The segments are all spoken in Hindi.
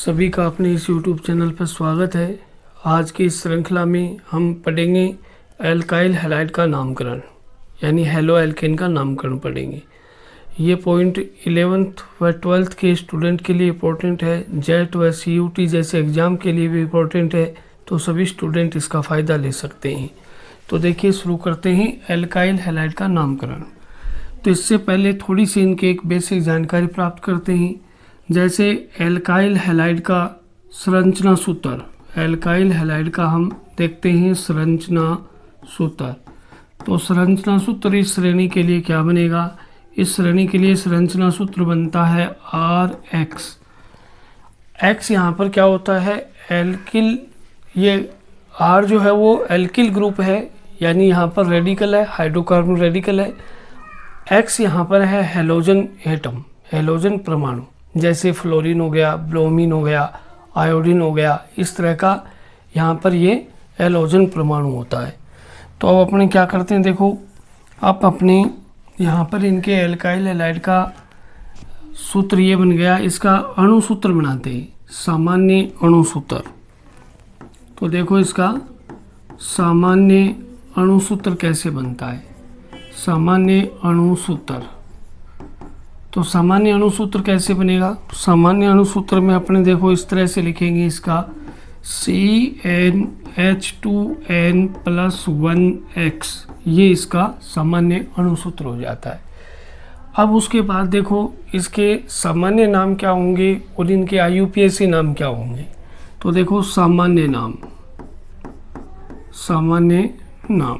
सभी का अपने इस YouTube चैनल पर स्वागत है। आज की इस श्रृंखला में हम पढ़ेंगे एल्काइल हैलाइड का नामकरण यानी हेलो एल्केन का नामकरण पढ़ेंगे। ये पॉइंट 11th व 12th के स्टूडेंट के लिए इम्पोर्टेंट है, जेट व CUT जैसे एग्ज़ाम के लिए भी इम्पोर्टेंट है, तो सभी स्टूडेंट इसका फ़ायदा ले सकते हैं। तो देखिए शुरू करते हैं एल्काइल हैलाइड का नामकरण। तो इससे पहले थोड़ी सी इनके एक बेसिक जानकारी प्राप्त करते हैं। जैसे एल्काइल हैलाइड का संरचना सूत्र, एल्काइल हैलाइड का हम देखते हैं संरचना सूत्र। तो संरचना सूत्र इस श्रेणी के लिए क्या बनेगा? इस श्रेणी के लिए संरचना सूत्र बनता है RX। X यहाँ पर क्या होता है? एल्किल, ये R जो है वो एल्किल ग्रुप है, यानी यहाँ पर रेडिकल है, हाइड्रोकार्बन रेडिकल है। X यहाँ पर है हेलोजन एटम, हेलोजन परमाणु, जैसे फ्लोरीन हो गया, ब्रोमीन हो गया, आयोडीन हो गया, इस तरह का यहाँ पर ये हेलोजन परमाणु होता है। तो अब अपने क्या करते हैं, देखो आप अपने यहाँ पर इनके एल्काइल हैलाइड का सूत्र ये बन गया, इसका अणु सूत्र बनाते हैं, सामान्य अणु सूत्र। तो देखो इसका सामान्य अणु सूत्र कैसे बनता है, सामान्य अणु सूत्र। तो सामान्य अणु सूत्र कैसे बनेगा? सामान्य अणु सूत्र में अपने देखो इस तरह से लिखेंगे, इसका CnH2n+1x, ये इसका सामान्य अणु सूत्र हो जाता है। अब उसके बाद देखो इसके सामान्य नाम क्या होंगे और इनके IUPAC नाम क्या होंगे। तो देखो सामान्य नाम, सामान्य नाम,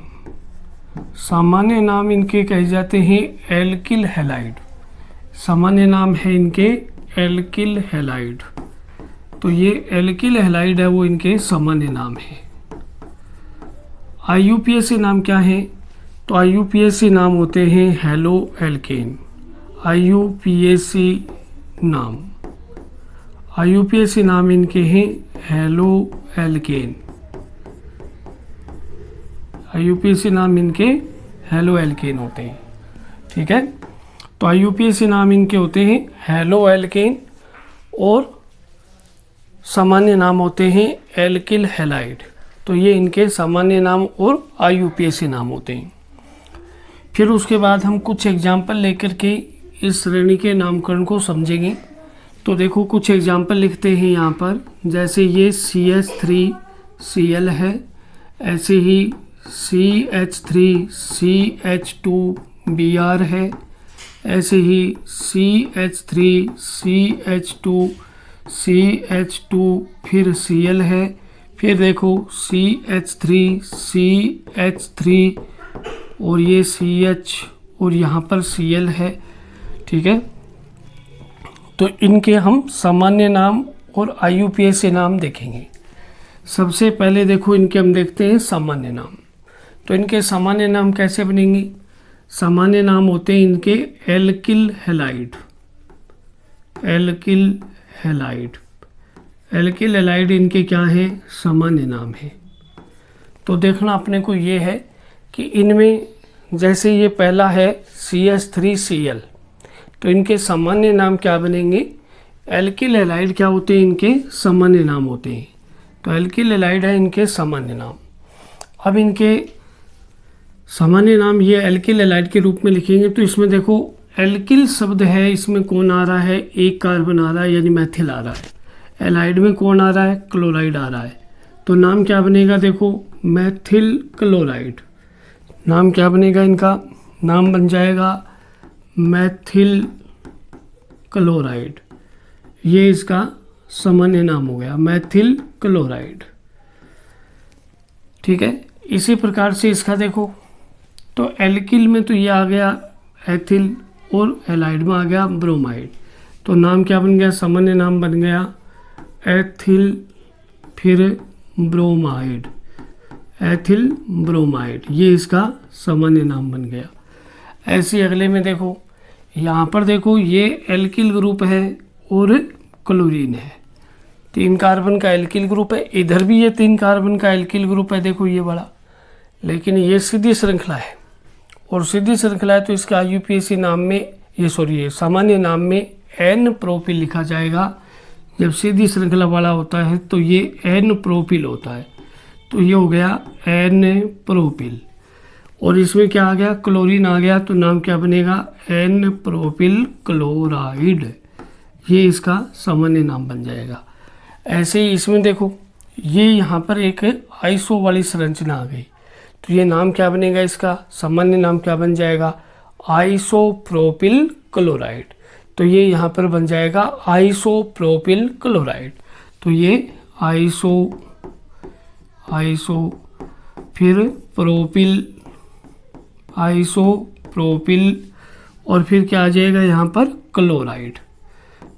सामान्य नाम इनके कहे जाते हैं एल्किल हैलाइड। सामान्य नाम है इनके एल्किल हैलाइड। तो ये एल्किल हैलाइड है वो इनके सामान्य नाम है। IUPAC नाम क्या है? तो IUPAC नाम होते हैं हेलो एल्केन। IUPAC नाम, IUPAC नाम इनके हैं हेलो एल्केन। IUPAC नाम इनके हेलो एल्केन होते हैं, ठीक है। तो IUPAC नाम इनके होते हैं हेलो एल्केन और सामान्य नाम होते हैं एल्किल हैलाइड। तो ये इनके सामान्य नाम और IUPAC नाम होते हैं। फिर उसके बाद हम कुछ एग्जाम्पल लेकर के इस श्रेणी के नामकरण को समझेंगे। तो देखो कुछ एग्जाम्पल लिखते हैं यहाँ पर, जैसे ये CH3Cl है, ऐसे ही CH3CH2Br है, ऐसे ही CH3CH2CH2 फिर Cl है, फिर देखो CH3CH3 और ये CH और यहाँ पर Cl है, ठीक है। तो इनके हम सामान्य नाम और IUPAC नाम देखेंगे। सबसे पहले देखो इनके हम देखते हैं सामान्य नाम। तो इनके सामान्य नाम कैसे बनेंगे? सामान्य नाम होते हैं इनके alkyl halide, alkyl halide. Alkyl halide इनके क्या है? सामान्य नाम है। तो देखना अपने को ये है कि इनमें जैसे ये पहला है CH3Cl, तो इनके सामान्य नाम क्या बनेंगे? एल्किल हैलाइड क्या होते हैं? इनके सामान्य नाम होते हैं। तो एल्किल हैलाइड है इनके सामान्य नाम। अब इनके सामान्य नाम ये एल्किल हैलाइड के रूप में लिखेंगे। तो इसमें देखो एल्किल शब्द है, इसमें कौन आ रहा है? एक कार्बन आ रहा है, यानी मैथिल आ रहा है। हैलाइड में कौन आ रहा है? क्लोराइड आ रहा है। तो नाम क्या बनेगा? देखो मैथिल क्लोराइड। नाम क्या बनेगा इनका? नाम बन जाएगा मैथिल क्लोराइड। ये इसका सामान्य नाम हो गया, मैथिल क्लोराइड, ठीक है। इसी प्रकार से इसका देखो, तो एल्किल में तो ये आ गया एथिल और हैलाइड में आ गया ब्रोमाइड। तो नाम क्या बन गया? सामान्य नाम बन गया एथिल फिर ब्रोमाइड, एथिल ब्रोमाइड, ये इसका सामान्य नाम बन गया। ऐसे अगले में देखो, यहाँ पर देखो ये एल्किल ग्रुप है और क्लोरीन है, 3 कार्बन का एल्किल ग्रुप है। इधर भी ये 3 कार्बन का एल्किल ग्रुप है, देखो ये बड़ा, लेकिन ये सीधी श्रृंखला है और सीधी श्रृंखला है, तो इसका IUPAC नाम में ये सामान्य नाम में N प्रोपिल लिखा जाएगा, जब सीधी श्रृंखला वाला होता है तो ये एन प्रोपिल होता है, तो ये हो गया एन प्रोपिल। और इसमें क्या आ गया, क्लोरीन आ गया, तो नाम क्या बनेगा, एन प्रोपिल क्लोराइड। ये इसका सामान्य नाम बन जाएगा। ऐसे ही इसमें देखो, ये यहाँ पर एक आइसो वाली संरचना आ गई, तो ये नाम क्या बनेगा, इसका सामान्य नाम क्या बन जाएगा, आइसोप्रोपिल क्लोराइड। तो ये यहाँ पर बन जाएगा आइसोप्रोपिल क्लोराइड। तो ये आइसो फिर प्रोपिल, आइसोप्रोपिल, और फिर क्या आ जाएगा यहाँ पर क्लोराइड,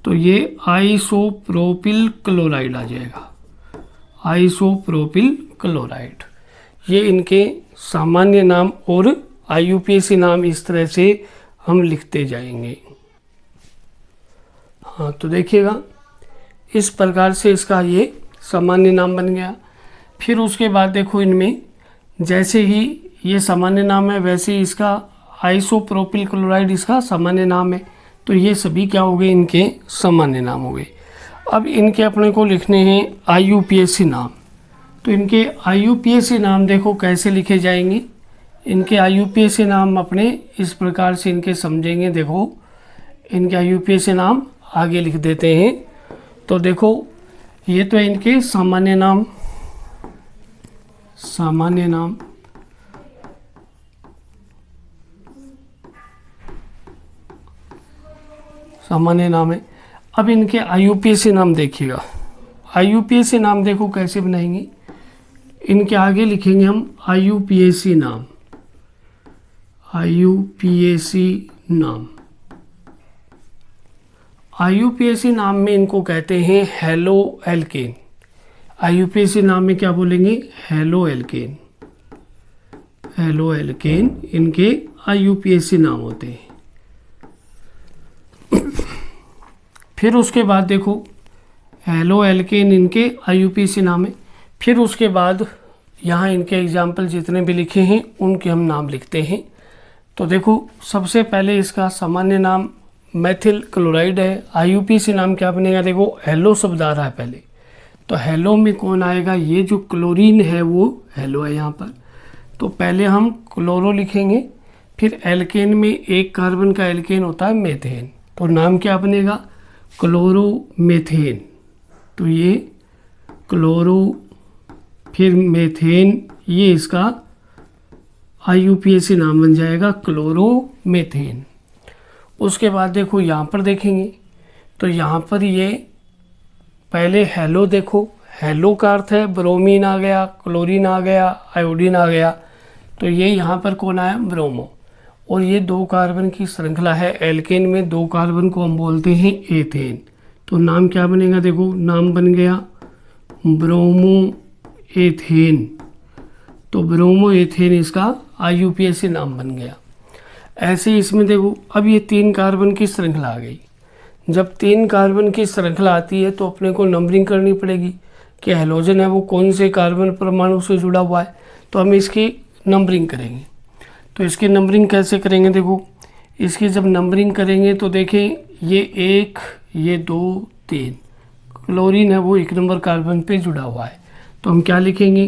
तो ये आइसोप्रोपिल क्लोराइड आ जाएगा, आइसोप्रोपिल क्लोराइड। ये इनके सामान्य नाम और IUPAC नाम इस तरह से हम लिखते जाएंगे। हाँ, तो देखिएगा इस प्रकार से इसका ये सामान्य नाम बन गया। फिर उसके बाद देखो, इनमें जैसे ही ये सामान्य नाम है वैसे ही इसका आइसोप्रोपिल क्लोराइड इसका सामान्य नाम है, तो ये सभी क्या हो गए, इनके सामान्य नाम हो गए। अब इनके अपने को लिखने हैं IUPAC नाम। तो इनके IUPAC नाम देखो कैसे लिखे जाएंगे। इनके IUPAC नाम अपने इस प्रकार से इनके समझेंगे। देखो, इनके IUPAC नाम आगे लिख देते हैं। तो देखो, ये तो इनके सामान्य नाम, सामान्य नाम, सामान्य नाम है। अब इनके IUPAC नाम देखिएगा। IUPAC नाम देखो कैसे बनाएंगे, इनके आगे लिखेंगे हम IUPAC नाम, IUPAC नाम। IUPAC नाम में इनको कहते हैं हेलो एल्केन। IUPAC नाम में क्या बोलेंगे, हेलो एल्केन, हेलो एल्केन इनके IUPAC नाम होते हैं। फिर उसके बाद देखो, हेलो एल्केन इनके IUPAC नाम है। फिर उसके बाद यहाँ इनके एग्जाम्पल जितने भी लिखे हैं उनके हम नाम लिखते हैं। तो देखो, सबसे पहले इसका सामान्य नाम मेथिल क्लोराइड है। IUPAC नाम क्या बनेगा, देखो हेलो शब्द आ रहा है पहले, तो हेलो में कौन आएगा, ये जो क्लोरीन है वो हेलो है यहाँ पर, तो पहले हम क्लोरो लिखेंगे। फिर एल्केन में एक कार्बन का एल्केन होता है मेथेन, तो नाम क्या बनेगा, क्लोरोमेथेन। तो ये क्लोरो फिर मेथेन, ये इसका IUPAC नाम बन जाएगा क्लोरोमेथेन। उसके बाद देखो यहाँ पर देखेंगे, तो यहाँ पर ये पहले हेलो देखो, हेलो का अर्थ है ब्रोमीन आ गया, क्लोरीन आ गया, आयोडीन आ गया, तो ये यहाँ पर कौन आया, ब्रोमो। और ये 2 कार्बन की श्रृंखला है, एल्केन में 2 कार्बन को हम बोलते हैं एथेन। तो नाम क्या बनेगा, देखो नाम बन गया ब्रोमो एथेन। तो ब्रोमो एथेन इसका IUPAC नाम बन गया। ऐसे ही इसमें देखो, अब ये 3 कार्बन की श्रृंखला आ गई। जब 3 कार्बन की श्रृंखला आती है तो अपने को नंबरिंग करनी पड़ेगी कि हेलोजन है वो कौन से कार्बन परमाणु से जुड़ा हुआ है, तो हम इसकी नंबरिंग करेंगे। तो इसकी नंबरिंग कैसे करेंगे, देखो इसकी जब नंबरिंग करेंगे तो देखें, ये 1, ये 2, 3, क्लोरीन है वो 1 नंबर कार्बन पे जुड़ा हुआ है, तो हम क्या लिखेंगे,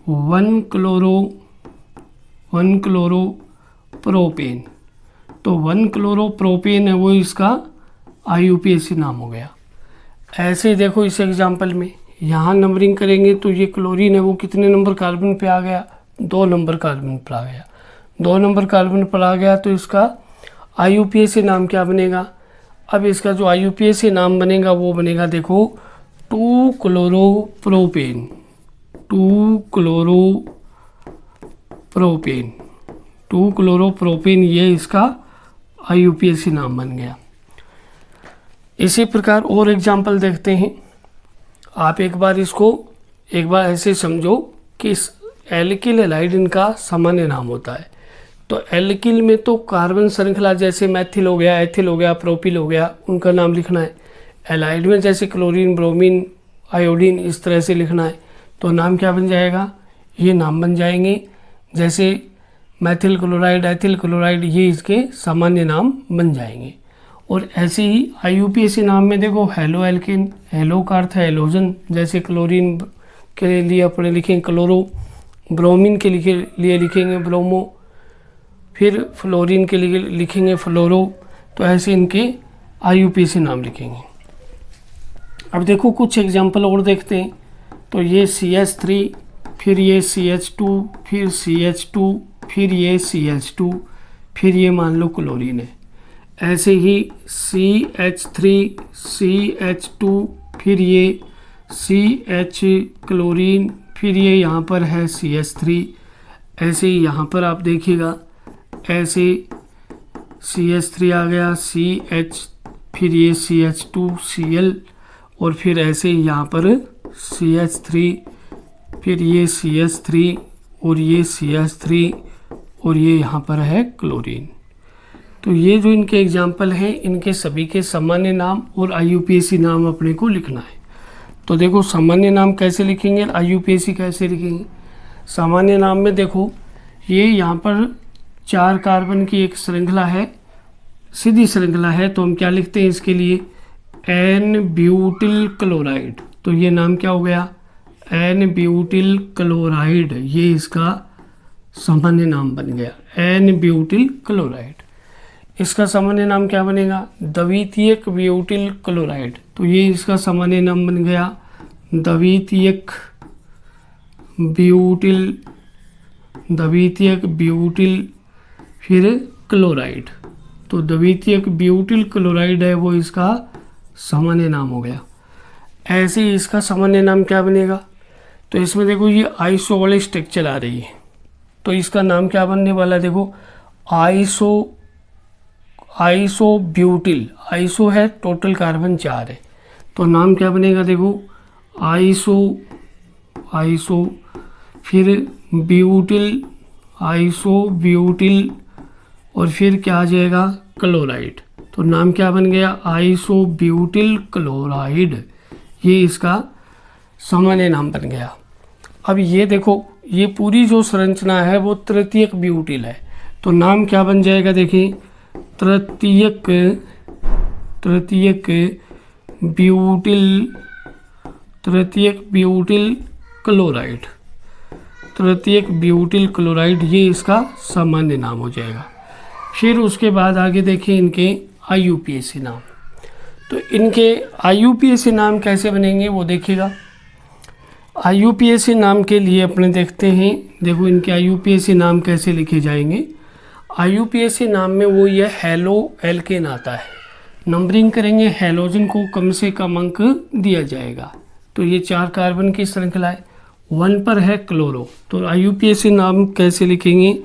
1 क्लोरो प्रोपेन। तो 1 क्लोरो प्रोपेन है वो इसका IUPAC नाम हो गया। ऐसे ही देखो, इस एग्जाम्पल में यहाँ नंबरिंग करेंगे तो ये क्लोरीन है वो कितने नंबर कार्बन पे आ गया, 2 नंबर कार्बन पर आ गया। 2 नंबर कार्बन पर आ गया तो इसका IUPAC नाम क्या बनेगा। अब इसका जो IUPAC नाम बनेगा वो बनेगा, देखो 2 chloro propane, 2 chloro propane, 2 chloro propane, ये इसका IUPAC नाम बन गया। इसी प्रकार और एग्जाम्पल देखते हैं। आप एक बार ऐसे समझो कि इस एल्किल हैलाइड इनका सामान्य नाम होता है। तो एल्किल में तो कार्बन श्रृंखला जैसे मैथिल हो गया, एथिल हो गया, प्रोपिल हो गया, उनका नाम लिखना है। हैलाइड में जैसे क्लोरीन, ब्रोमीन, आयोडीन, इस तरह से लिखना है। तो नाम क्या बन जाएगा, ये नाम बन जाएंगे जैसे मैथिल क्लोराइड, एथिल क्लोराइड, ये इसके सामान्य नाम बन जाएंगे। और ऐसे ही IUPAC नाम में देखो हेलो एल्केन, हेलो का अर्थ है हेलोजन, जैसे क्लोरीन के लिए अपने लिखेंगे क्लोरो, ब्रोमीन के लिए लिखेंगे ब्रोमो, फिर फ्लोरीन के लिए लिखेंगे फ्लोरो। तो ऐसे इनके IUPAC नाम लिखेंगे। अब देखो कुछ एग्जाम्पल और देखते हैं। तो ये CH3, फिर ये CH2, फिर CH2, फिर ये CH2, फिर ये मान लो क्लोरीन है। ऐसे ही CH3, CH2, फिर ये CH क्लोरीन, फिर ये यहाँ पर है CH3। ऐसे ही यहाँ पर आप देखिएगा, ऐसे CH3 आ गया, CH, फिर ये CH2Cl, और फिर ऐसे ही यहाँ पर CH3, फिर ये CH3, और ये CH3, और ये यहाँ पर है क्लोरीन। तो ये जो इनके एग्जाम्पल हैं, इनके सभी के सामान्य नाम और IUPAC नाम अपने को लिखना है। तो देखो सामान्य नाम कैसे लिखेंगे, IUPAC कैसे लिखेंगे। सामान्य नाम में देखो ये यहाँ पर 4 कार्बन की एक श्रृंखला है, सीधी श्रृंखला है, तो हम क्या लिखते हैं इसके लिए, N-ब्यूटिल क्लोराइड। तो ये नाम क्या हो गया, N-ब्यूटिल क्लोराइड, ये इसका सामान्य नाम बन गया, N-ब्यूटिल क्लोराइड। इसका सामान्य नाम क्या बनेगा, द्वितीयक ब्यूटिल क्लोराइड। तो ये इसका सामान्य नाम बन गया द्वितीयक ब्यूटिल फिर क्लोराइड। तो द्वितीयक ब्यूटिल क्लोराइड है वो इसका सामान्य नाम हो गया। ऐसे ही इसका सामान्य नाम क्या बनेगा, तो इसमें देखो ये आइसो वाली स्ट्रक्चर आ रही है, तो इसका नाम क्या बनने वाला है, देखो आइसो ब्यूटिल। आइसो है टोटल कार्बन 4 है, तो नाम क्या बनेगा, देखो आइसो फिर ब्यूटिल, आइसो ब्यूटिल, और फिर क्या आ जाएगा क्लोराइड। तो नाम क्या बन गया, आइसो ब्यूटिल क्लोराइड, ये इसका सामान्य नाम बन गया। अब ये देखो ये पूरी जो संरचना है वो तृतीयक ब्यूटिल है, तो नाम क्या बन जाएगा, देखिए तृतीयक ब्यूटिल क्लोराइड, तृतीयक ब्यूटिल क्लोराइड, ये इसका सामान्य नाम हो जाएगा। फिर उसके बाद आगे देखिए इनके IUPAC नाम। तो इनके IUPAC नाम कैसे बनेंगे वो देखिएगा। IUPAC नाम के लिए अपने देखते हैं, देखो इनके IUPAC नाम कैसे लिखे जाएंगे। IUPAC नाम में वो ये हेलो एल्केन आता है, नंबरिंग करेंगे, हेलोजन को कम से कम अंक दिया जाएगा। तो ये 4 कार्बन की श्रृंखला है, 1 पर है क्लोरो, तो IUPAC नाम कैसे लिखेंगे,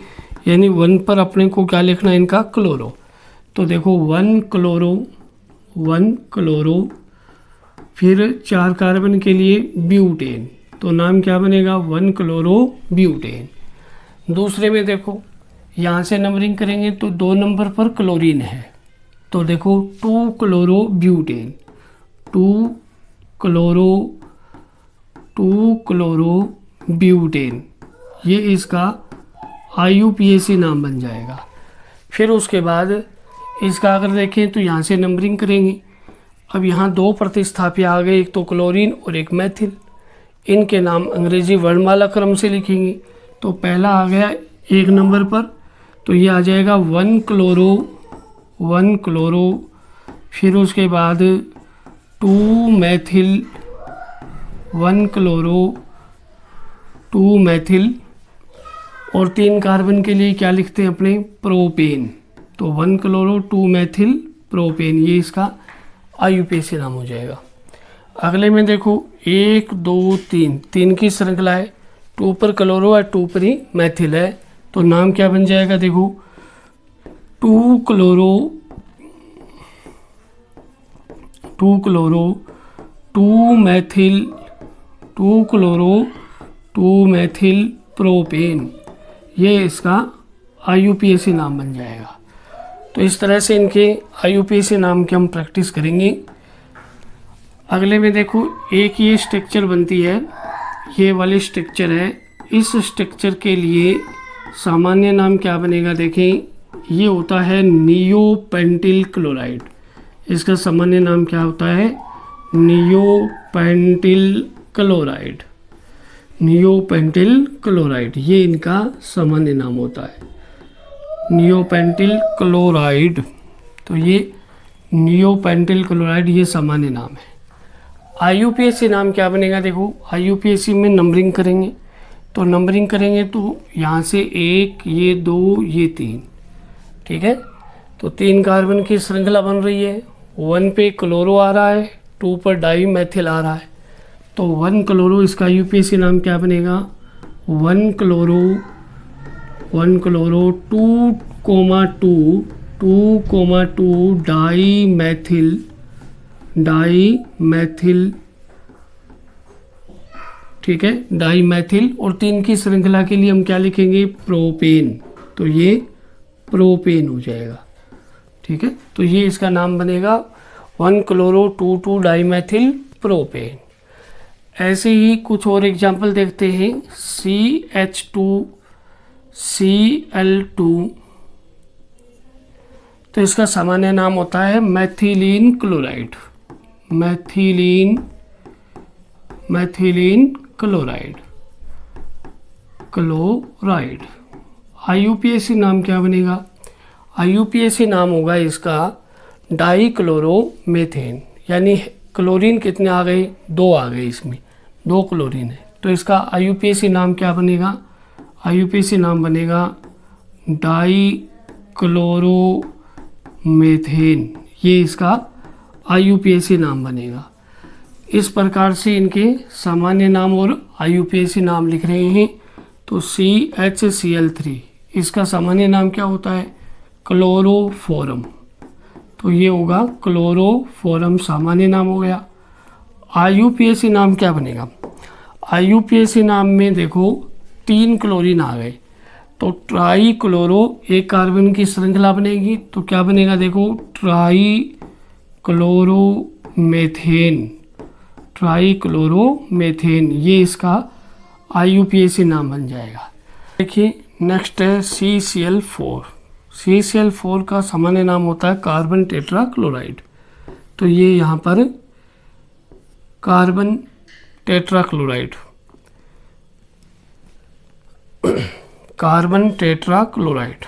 यानी 1 पर अपने को क्या लिखना है, इनका क्लोरो। तो देखो 1 क्लोरो, फिर 4 कार्बन के लिए ब्यूटेन, तो नाम क्या बनेगा, 1 क्लोरो ब्यूटेन। दूसरे में देखो यहाँ से नंबरिंग करेंगे तो 2 नंबर पर क्लोरीन है, तो देखो 2 क्लोरो ब्यूटेन, 2 क्लोरो ब्यूटेन, ये इसका IUPAC नाम बन जाएगा। फिर उसके बाद इसका अगर देखें तो यहाँ से नंबरिंग करेंगे। अब यहाँ 2 प्रतिस्थापी आ गए, एक तो क्लोरीन और एक मैथिल। इनके नाम अंग्रेजी वर्णमाला क्रम से लिखेंगे। तो पहला आ गया 1 नंबर पर, तो ये आ जाएगा 1 क्लोरो, फिर उसके बाद 2 मैथिल, 1 क्लोरो 2 मैथिल, और 3 कार्बन के लिए क्या लिखते हैं अपने, प्रोपेन। तो 1 क्लोरो 2 मैथिल प्रोपेन, ये इसका IUPAC नाम हो जाएगा। अगले में देखो 1 2 3 की श्रृंखला है, 2 पर क्लोरो है, 2 पर ही मैथिल है, तो नाम क्या बन जाएगा, देखो 2 क्लोरो 2 मैथिल प्रोपेन, ये इसका IUPAC नाम बन जाएगा। तो इस तरह से इनके IUPAC नाम की हम प्रैक्टिस करेंगे। अगले में देखो एक ये स्ट्रक्चर बनती है, ये वाली स्ट्रक्चर है, इस स्ट्रक्चर के लिए सामान्य नाम क्या बनेगा, देखें ये होता है नियोपेंटिल क्लोराइड। इसका सामान्य नाम क्या होता है? नियोपेंटिल क्लोराइड। नियोपेंटिल क्लोराइड ये इनका सामान्य नाम होता है, नियोपेंटिल क्लोराइड। तो ये नियोपेंटिल क्लोराइड ये सामान्य नाम है। IUPAC नाम क्या बनेगा? देखो IUPAC में नंबरिंग करेंगे, तो नंबरिंग करेंगे तो यहाँ से 1, ये 2, ये 3, ठीक है। तो 3 कार्बन की श्रृंखला बन रही है। 1 पे क्लोरो आ रहा है, 2 पर डाई मैथिल आ रहा है। तो 1 क्लोरो, इसका IUPAC नाम क्या बनेगा? 1 क्लोरो 2,2 डाई मैथिल, ठीक है, डाई मैथिल। और 3 की श्रृंखला के लिए हम क्या लिखेंगे? प्रोपेन। तो ये प्रोपेन हो जाएगा, ठीक है। तो ये इसका नाम बनेगा 1 क्लोरो 2,2 डाई मैथिल प्रोपेन। ऐसे ही कुछ और एग्जाम्पल देखते हैं। CH2Cl2, तो इसका सामान्य नाम होता है मैथिलीन क्लोराइड। मैथिलीन क्लोराइड। IUPAC नाम क्या बनेगा? IUPAC नाम होगा इसका डाईक्लोरोमेथेन। यानी क्लोरीन कितने आ गए? 2 आ गए, इसमें 2 क्लोरीन है। तो इसका IUPAC नाम क्या बनेगा? IUPAC नाम बनेगा डाईक्लोरोमेथेन। ये इसका IUPAC नाम बनेगा। इस प्रकार से इनके सामान्य नाम और IUPAC नाम लिख रहे हैं। तो CHCl3, इसका सामान्य नाम क्या होता है? क्लोरोफोरम। तो ये होगा क्लोरोफोरम, सामान्य नाम हो गया। IUPAC नाम क्या बनेगा? IUPAC नाम में देखो 3 क्लोरीन आ गए, तो ट्राई क्लोरो, एक कार्बन की श्रृंखला बनेगी। तो क्या बनेगा? देखो ट्राईक्लोरोमेथेन, ये इसका IUPAC नाम बन जाएगा। देखिए नेक्स्ट है CCl4। CCl4 का सामान्य नाम होता है कार्बन टेट्रा क्लोराइड। तो ये यहाँ पर carbon tetra chloride, carbon tetra chloride,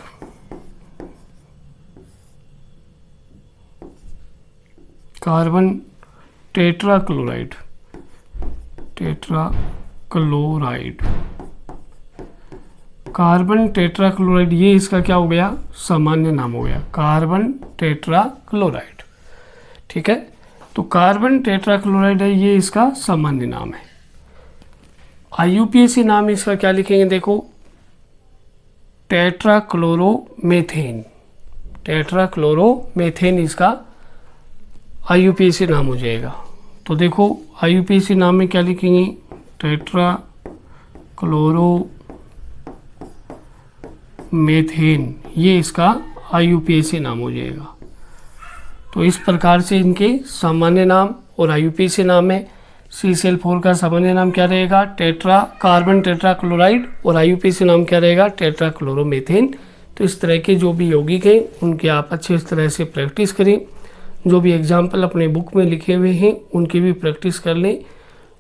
carbon tetra chloride, carbon tetra chloride, ये इसका क्या हो गया? सामान्य नाम हो गया, कार्बन टेट्रा क्लोराइड, ठीक है। तो कार्बन टेट्रा क्लोराइड है, ये इसका सामान्य नाम है। IUPAC नाम इसका क्या लिखेंगे? देखो टेट्राक्लोरोमेथेन। टेट्राक्लोरोमेथेन इसका IUPAC नाम हो जाएगा। तो देखो IUPAC नाम में क्या लिखेंगे? टेट्राक्लोरोमेथेन, ये इसका IUPAC नाम हो जाएगा। तो इस प्रकार से इनके सामान्य नाम और IUPAC नाम है। CCl4 का सामान्य नाम क्या रहेगा? कार्बन टेट्रा क्लोराइड, और IUPAC नाम क्या रहेगा? टेट्राक्लोरोमेथेन। तो इस तरह के जो भी यौगिक हैं उनके आप अच्छे इस तरह से प्रैक्टिस करें। जो भी एग्जाम्पल अपने बुक में लिखे हुए हैं उनकी भी प्रैक्टिस कर लें।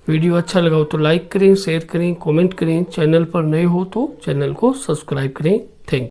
वीडियो अच्छा लगा हो तो लाइक करें, शेयर करें, कमेंट करें। चैनल पर नए हो तो चैनल को सब्सक्राइब करें।